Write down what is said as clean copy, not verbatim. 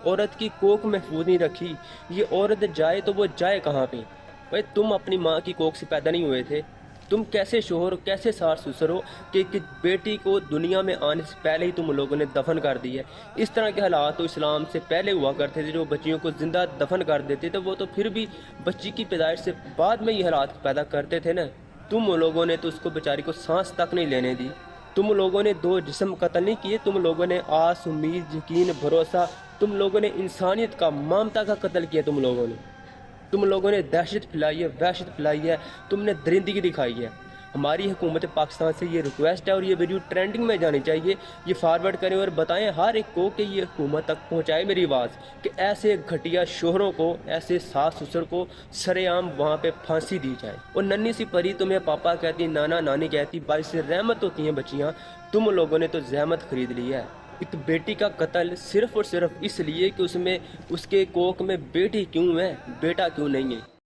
عورت کی کوکھ محفوظ نہیں رکھی، یہ عورت جائے تو وہ جائے کہاں پہ؟ بھائی تم اپنی ماں کی کوکھ سے پیدا نہیں ہوئے تھے، تم کیسے شوہر کیسے ساس سسر ہو کہ بیٹی کو دنیا میں آنے سے پہلے ہی تم لوگوں نے دفن کر دی ہے؟ اس طرح کے حالات تو اسلام سے پہلے ہوا کرتے تھے، جو بچیوں کو زندہ دفن کر دیتے تھے وہ تو پھر بھی بچی کی پیدائش سے بعد میں یہ حالات پیدا کرتے تھے نا۔ تم لوگوں نے تو اس کو بیچاری کو سانس تک نہیں لینے دی۔ تم لوگوں نے دو جسم قتل نہیں کیے، تم لوگوں نے آس امید یقین بھروسہ، تم لوگوں نے انسانیت کا ممتا کا قتل کیا۔ تم لوگوں نے دہشت پھیلائی ہے، وحشت پھیلائی ہے، تم نے درندگی دکھائی ہے۔ ہماری حکومت پاکستان سے یہ ریکویسٹ ہے اور یہ ویڈیو ٹرینڈنگ میں جانی چاہیے، یہ فارورڈ کریں اور بتائیں ہر ایک کو کہ یہ حکومت تک پہنچائے میری آواز کہ ایسے گھٹیا شوہروں کو، ایسے ساس سسر کو سر عام وہاں پہ پھانسی دی جائے۔ اور ننھی سی پری تمہیں پاپا کہتی، نانا نانی کہتی، باعث رحمت ہوتی ہیں بچیاں، تم لوگوں نے تو زحمت خرید لی ہے۔ ایک بیٹی کا قتل صرف اور صرف اس لیے کہ اس کے کوکھ میں بیٹی کیوں ہے، بیٹا کیوں نہیں ہے۔